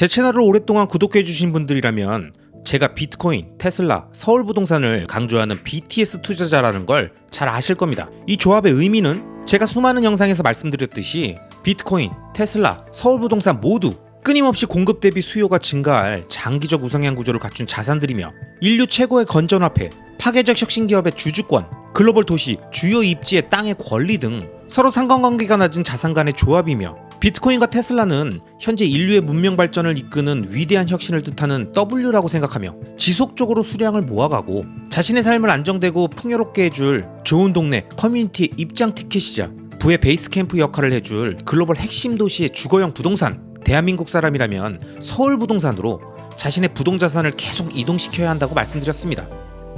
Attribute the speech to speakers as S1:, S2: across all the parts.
S1: 제 채널을 오랫동안 구독해주신 분들이라면 제가 비트코인, 테슬라, 서울부동산을 강조하는 BTS 투자자라는 걸 잘 아실 겁니다. 이 조합의 의미는 제가 수많은 영상에서 말씀드렸듯이 비트코인, 테슬라, 서울부동산 모두 끊임없이 공급 대비 수요가 증가할 장기적 우상향 구조를 갖춘 자산들이며 인류 최고의 건전화폐, 파괴적 혁신기업의 주주권, 글로벌 도시, 주요 입지의 땅의 권리 등 서로 상관관계가 낮은 자산 간의 조합이며 비트코인과 테슬라는 현재 인류의 문명 발전을 이끄는 위대한 혁신을 뜻하는 W라고 생각하며 지속적으로 수량을 모아가고 자신의 삶을 안정되고 풍요롭게 해줄 좋은 동네 커뮤니티의 입장 티켓이자 부의 베이스 캠프 역할을 해줄 글로벌 핵심 도시의 주거용 부동산, 대한민국 사람이라면 서울 부동산으로 자신의 부동자산을 계속 이동시켜야 한다고 말씀드렸습니다.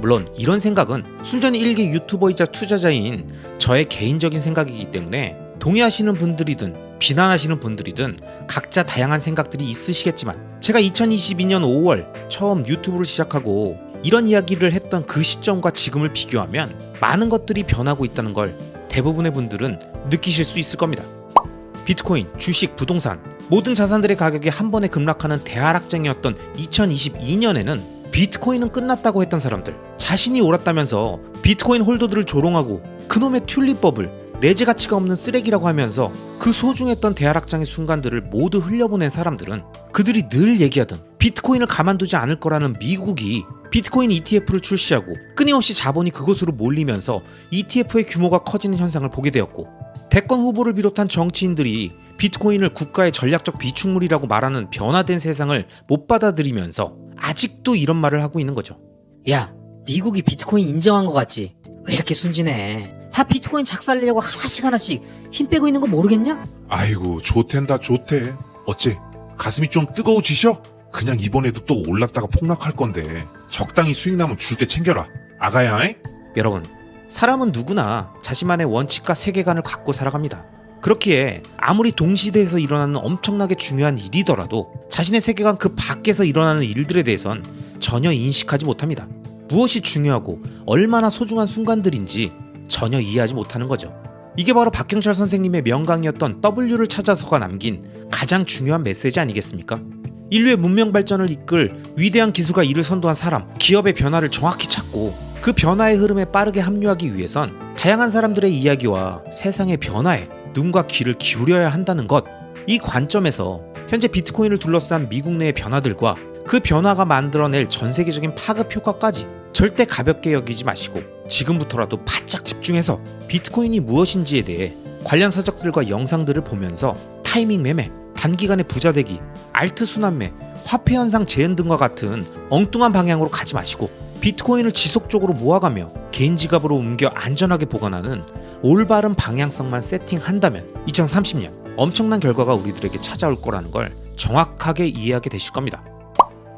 S1: 물론 이런 생각은 순전히 일개 유튜버이자 투자자인 저의 개인적인 생각이기 때문에 동의하시는 분들이든 비난하시는 분들이든 각자 다양한 생각들이 있으시겠지만 제가 2022년 5월 처음 유튜브를 시작하고 이런 이야기를 했던 그 시점과 지금을 비교하면 많은 것들이 변하고 있다는 걸 대부분의 분들은 느끼실 수 있을 겁니다. 비트코인, 주식, 부동산 모든 자산들의 가격이 한 번에 급락하는 대하락장이었던 2022년에는 비트코인은 끝났다고 했던 사람들, 자신이 옳았다면서 비트코인 홀더들을 조롱하고 그놈의 튤립법을 내재 가치가 없는 쓰레기라고 하면서 그 소중했던 대하락장의 순간들을 모두 흘려보낸 사람들은 그들이 늘 얘기하던 비트코인을 가만두지 않을 거라는 미국이 비트코인 ETF를 출시하고 끊임없이 자본이 그곳으로 몰리면서 ETF의 규모가 커지는 현상을 보게 되었고, 대권 후보를 비롯한 정치인들이 비트코인을 국가의 전략적 비축물이라고 말하는 변화된 세상을 못 받아들이면서 아직도 이런 말을 하고 있는 거죠.
S2: 야, 미국이 비트코인 인정한 거 같지? 왜 이렇게 순진해? 다 비트코인 작살내려고 하나씩 힘 빼고 있는 거 모르겠냐?
S3: 아이고 좋텐다 좋대. 어째 가슴이 좀 뜨거워지셔? 그냥 이번에도 또 올랐다가 폭락할 건데 적당히 수익 나면 줄 때 챙겨라. 아가야.
S1: 여러분, 사람은 누구나 자신만의 원칙과 세계관을 갖고 살아갑니다. 그렇기에 아무리 동시대에서 일어나는 엄청나게 중요한 일이더라도 자신의 세계관 그 밖에서 일어나는 일들에 대해선 전혀 인식하지 못합니다. 무엇이 중요하고 얼마나 소중한 순간들인지 전혀 이해하지 못하는 거죠. 이게 바로 박경철 선생님의 명강이었던 W를 찾아서가 남긴 가장 중요한 메시지 아니겠습니까? 인류의 문명 발전을 이끌 위대한 기술과 이를 선도한 사람, 기업의 변화를 정확히 찾고 그 변화의 흐름에 빠르게 합류하기 위해선 다양한 사람들의 이야기와 세상의 변화에 눈과 귀를 기울여야 한다는 것, 이 관점에서 현재 비트코인을 둘러싼 미국 내의 변화들과 그 변화가 만들어낼 전 세계적인 파급 효과까지 절대 가볍게 여기지 마시고 지금부터라도 바짝 집중해서 비트코인이 무엇인지에 대해 관련 서적들과 영상들을 보면서 타이밍 매매, 단기간에 부자되기, 알트 순환매, 화폐 현상 재현 등과 같은 엉뚱한 방향으로 가지 마시고 비트코인을 지속적으로 모아가며 개인 지갑으로 옮겨 안전하게 보관하는 올바른 방향성만 세팅한다면 2030년 엄청난 결과가 우리들에게 찾아올 거라는 걸 정확하게 이해하게 되실 겁니다.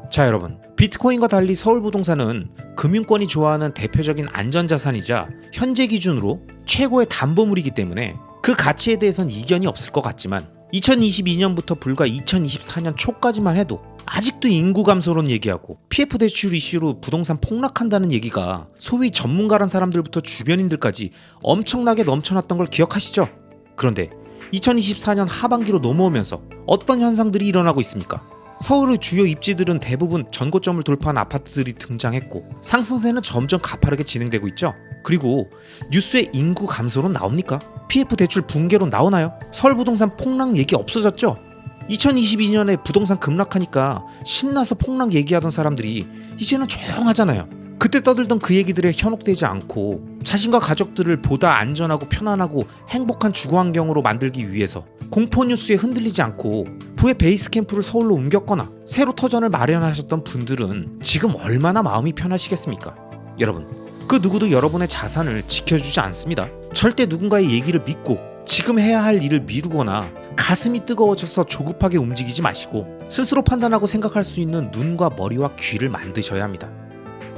S1: 자, 여러분, 비트코인과 달리 서울부동산은 금융권이 좋아하는 대표적인 안전자산이자 현재 기준으로 최고의 담보물이기 때문에 그 가치에 대해선 이견이 없을 것 같지만 2022년부터 불과 2024년 초까지만 해도 아직도 인구 감소론 얘기하고 PF 대출 이슈로 부동산 폭락한다는 얘기가 소위 전문가란 사람들부터 주변인들까지 엄청나게 넘쳐났던 걸 기억하시죠? 그런데 2024년 하반기로 넘어오면서 어떤 현상들이 일어나고 있습니까? 서울의 주요 입지들은 대부분 전고점을 돌파한 아파트들이 등장했고 상승세는 점점 가파르게 진행되고 있죠. 그리고 뉴스에 인구 감소론 나옵니까? PF 대출 붕괴론 나오나요? 서울부동산 폭락 얘기 없어졌죠? 2022년에 부동산 급락하니까 신나서 폭락 얘기하던 사람들이 이제는 조용하잖아요. 그때 떠들던 그 얘기들에 현혹되지 않고 자신과 가족들을 보다 안전하고 편안하고 행복한 주거 환경으로 만들기 위해서 공포 뉴스에 흔들리지 않고 부의 베이스 캠프를 서울로 옮겼거나 새로 터전을 마련하셨던 분들은 지금 얼마나 마음이 편하시겠습니까? 여러분, 그 누구도 여러분의 자산을 지켜주지 않습니다. 절대 누군가의 얘기를 믿고 지금 해야 할 일을 미루거나 가슴이 뜨거워져서 조급하게 움직이지 마시고 스스로 판단하고 생각할 수 있는 눈과 머리와 귀를 만드셔야 합니다.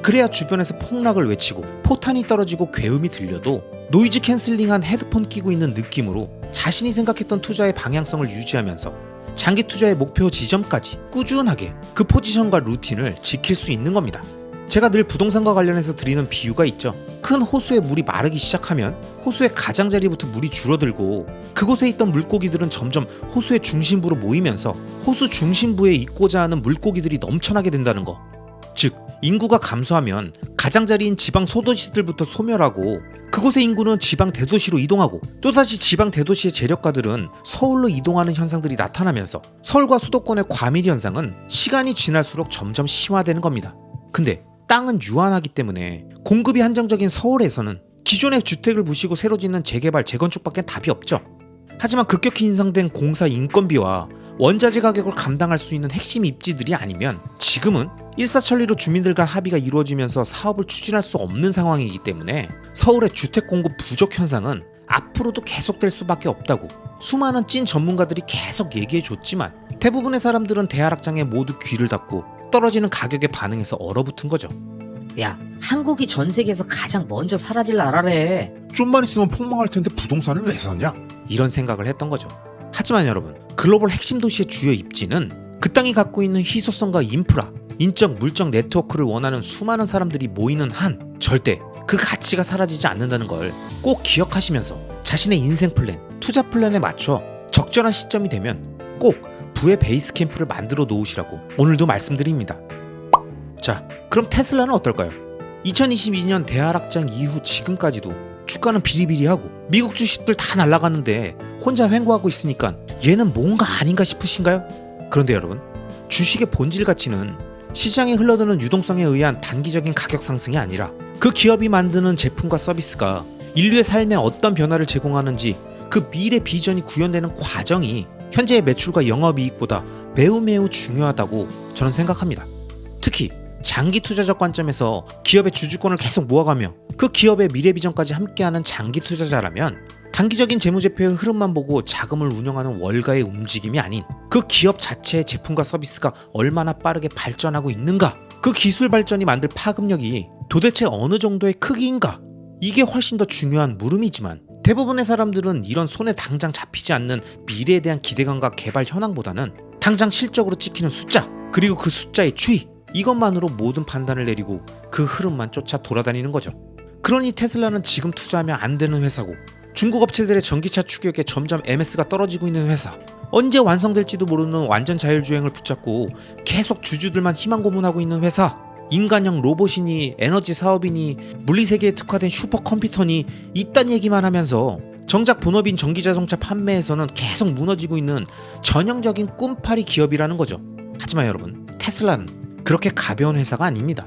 S1: 그래야 주변에서 폭락을 외치고 포탄이 떨어지고 괴음이 들려도 노이즈 캔슬링한 헤드폰 끼고 있는 느낌으로 자신이 생각했던 투자의 방향성을 유지하면서 장기 투자의 목표 지점까지 꾸준하게 그 포지션과 루틴을 지킬 수 있는 겁니다. 제가 늘 부동산과 관련해서 드리는 비유가 있죠. 큰 호수에 물이 마르기 시작하면 호수의 가장자리부터 물이 줄어들고 그곳에 있던 물고기들은 점점 호수의 중심부로 모이면서 호수 중심부에 있고자 하는 물고기들이 넘쳐나게 된다는 거. 즉 인구가 감소하면 가장자리인 지방 소도시들부터 소멸하고 그곳의 인구는 지방 대도시로 이동하고 또다시 지방 대도시의 재력가들은 서울로 이동하는 현상들이 나타나면서 서울과 수도권의 과밀 현상은 시간이 지날수록 점점 심화되는 겁니다. 근데 땅은 유한하기 때문에 공급이 한정적인 서울에서는 기존의 주택을 부시고 새로 짓는 재개발, 재건축밖에 답이 없죠. 하지만 급격히 인상된 공사 인건비와 원자재 가격을 감당할 수 있는 핵심 입지들이 아니면 지금은 일사천리로 주민들 간 합의가 이루어지면서 사업을 추진할 수 없는 상황이기 때문에 서울의 주택 공급 부족 현상은 앞으로도 계속될 수밖에 없다고 수많은 찐 전문가들이 계속 얘기해줬지만 대부분의 사람들은 대하락장에 모두 귀를 닫고 떨어지는 가격에 반응해서 얼어붙은 거죠.
S2: 야, 한국이 전 세계에서 가장 먼저 사라질 나라래.
S3: 좀만 있으면 폭망할 텐데 부동산을 왜 사냐?
S1: 이런 생각을 했던 거죠. 하지만 여러분, 글로벌 핵심 도시의 주요 입지는 그 땅이 갖고 있는 희소성과 인프라, 인적, 물적 네트워크를 원하는 수많은 사람들이 모이는 한 절대 그 가치가 사라지지 않는다는 걸 꼭 기억하시면서 자신의 인생 플랜, 투자 플랜에 맞춰 적절한 시점이 되면 꼭 부의 베이스 캠프를 만들어 놓으시라고 오늘도 말씀드립니다. 자, 그럼 테슬라는 어떨까요? 2022년 대하락장 이후 지금까지도 주가는 비리비리하고 미국 주식들 다 날아가는데 혼자 횡보하고 있으니까 얘는 뭔가 아닌가 싶으신가요? 그런데 여러분, 주식의 본질 가치는 시장에 흘러드는 유동성에 의한 단기적인 가격 상승이 아니라 그 기업이 만드는 제품과 서비스가 인류의 삶에 어떤 변화를 제공하는지 그 미래 비전이 구현되는 과정이 현재의 매출과 영업이익보다 매우 중요하다고 저는 생각합니다. 특히 장기 투자적 관점에서 기업의 주주권을 계속 모아가며 그 기업의 미래 비전까지 함께하는 장기 투자자라면 단기적인 재무제표의 흐름만 보고 자금을 운영하는 월가의 움직임이 아닌 그 기업 자체의 제품과 서비스가 얼마나 빠르게 발전하고 있는가, 그 기술 발전이 만들 파급력이 도대체 어느 정도의 크기인가, 이게 훨씬 더 중요한 물음이지만 대부분의 사람들은 이런 손에 당장 잡히지 않는 미래에 대한 기대감과 개발 현황보다는 당장 실적으로 찍히는 숫자, 그리고 그 숫자의 추이, 이것만으로 모든 판단을 내리고 그 흐름만 쫓아 돌아다니는 거죠. 그러니 테슬라는 지금 투자하면 안 되는 회사고, 중국 업체들의 전기차 추격에 점점 MS가 떨어지고 있는 회사, 언제 완성될지도 모르는 완전 자율주행을 붙잡고 계속 주주들만 희망 고문하고 있는 회사, 인간형 로봇이니 에너지 사업이니 물리세계에 특화된 슈퍼컴퓨터니 이딴 얘기만 하면서 정작 본업인 전기자동차 판매에서는 계속 무너지고 있는 전형적인 꿈파리 기업이라는 거죠. 하지만 여러분, 테슬라는 그렇게 가벼운 회사가 아닙니다.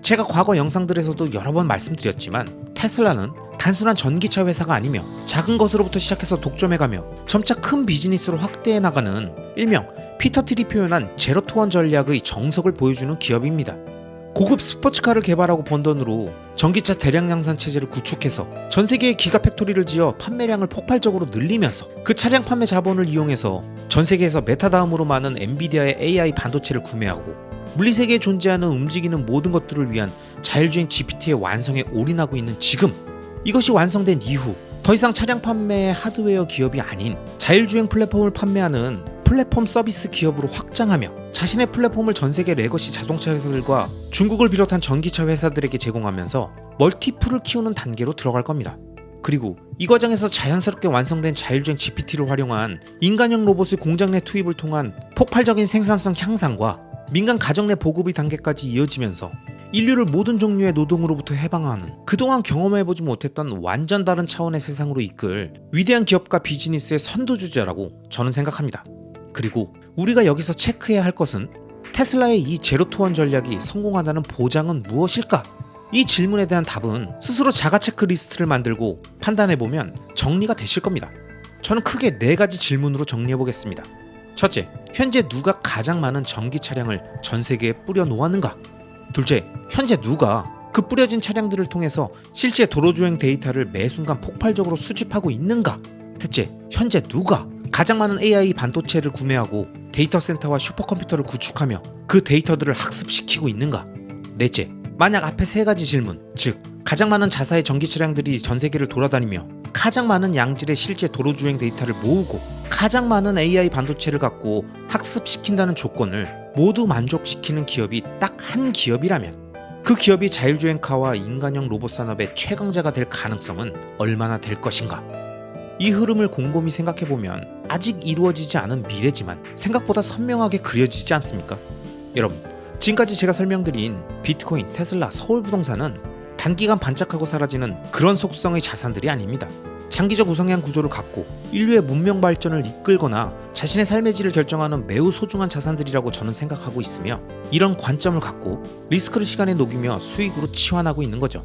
S1: 제가 과거 영상들에서도 여러 번 말씀드렸지만 테슬라는 단순한 전기차 회사가 아니며 작은 것으로부터 시작해서 독점해가며 점차 큰 비즈니스로 확대해 나가는 일명 피터 틸이 표현한 제로 투 원 전략의 정석을 보여주는 기업입니다. 고급 스포츠카를 개발하고 번 돈으로 전기차 대량 양산 체제를 구축해서 전 세계에 기가 팩토리를 지어 판매량을 폭발적으로 늘리면서 그 차량 판매 자본을 이용해서 전 세계에서 메타 다음으로 많은 엔비디아의 AI 반도체를 구매하고 물리세계에 존재하는 움직이는 모든 것들을 위한 자율주행 GPT의 완성에 올인하고 있는 지금, 이것이 완성된 이후 더 이상 차량 판매의 하드웨어 기업이 아닌 자율주행 플랫폼을 판매하는 플랫폼 서비스 기업으로 확장하며 자신의 플랫폼을 전세계 레거시 자동차 회사들과 중국을 비롯한 전기차 회사들에게 제공하면서 멀티플을 키우는 단계로 들어갈 겁니다. 그리고 이 과정에서 자연스럽게 완성된 자율주행 GPT를 활용한 인간형 로봇의 공장 내 투입을 통한 폭발적인 생산성 향상과 민간 가정 내 보급의 단계까지 이어지면서 인류를 모든 종류의 노동으로부터 해방하는, 그동안 경험해보지 못했던 완전 다른 차원의 세상으로 이끌 위대한 기업과 비즈니스의 선두주자라고 저는 생각합니다. 그리고 우리가 여기서 체크해야 할 것은 테슬라의 이 제로 투 원 전략이 성공한다는 보장은 무엇일까? 이 질문에 대한 답은 스스로 자가 체크리스트를 만들고 판단해보면 정리가 되실 겁니다. 저는 크게 4가지 질문으로 정리해보겠습니다. 첫째, 현재 누가 가장 많은 전기 차량을 전 세계에 뿌려 놓았는가? 둘째, 현재 누가 그 뿌려진 차량들을 통해서 실제 도로주행 데이터를 매 순간 폭발적으로 수집하고 있는가? 셋째, 현재 누가 가장 많은 AI 반도체를 구매하고 데이터 센터와 슈퍼컴퓨터를 구축하며 그 데이터들을 학습시키고 있는가? 넷째, 만약 앞에 3가지 질문, 즉 가장 많은 자사의 전기 차량들이 전 세계를 돌아다니며 가장 많은 양질의 실제 도로주행 데이터를 모으고 가장 많은 AI 반도체를 갖고 학습시킨다는 조건을 모두 만족시키는 기업이 딱 한 기업이라면 그 기업이 자율주행카와 인간형 로봇 산업의 최강자가 될 가능성은 얼마나 될 것인가? 이 흐름을 곰곰이 생각해보면 아직 이루어지지 않은 미래지만 생각보다 선명하게 그려지지 않습니까? 여러분, 지금까지 제가 설명드린 비트코인, 테슬라, 서울부동산은 단기간 반짝하고 사라지는 그런 속성의 자산들이 아닙니다. 장기적 우상향 구조를 갖고 인류의 문명 발전을 이끌거나 자신의 삶의 질을 결정하는 매우 소중한 자산들이라고 저는 생각하고 있으며, 이런 관점을 갖고 리스크를 시간에 녹이며 수익으로 치환하고 있는 거죠.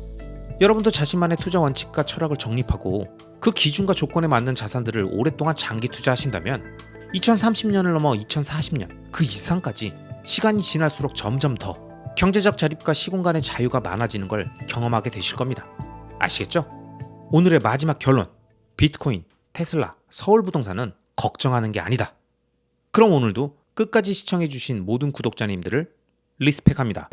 S1: 여러분도 자신만의 투자 원칙과 철학을 정립하고 그 기준과 조건에 맞는 자산들을 오랫동안 장기 투자하신다면 2030년을 넘어 2040년 그 이상까지 시간이 지날수록 점점 더 경제적 자립과 시공간의 자유가 많아지는 걸 경험하게 되실 겁니다. 아시겠죠? 오늘의 마지막 결론, 비트코인, 테슬라, 서울부동산은 걱정하는 게 아니다. 그럼 오늘도 끝까지 시청해주신 모든 구독자님들을 리스펙합니다.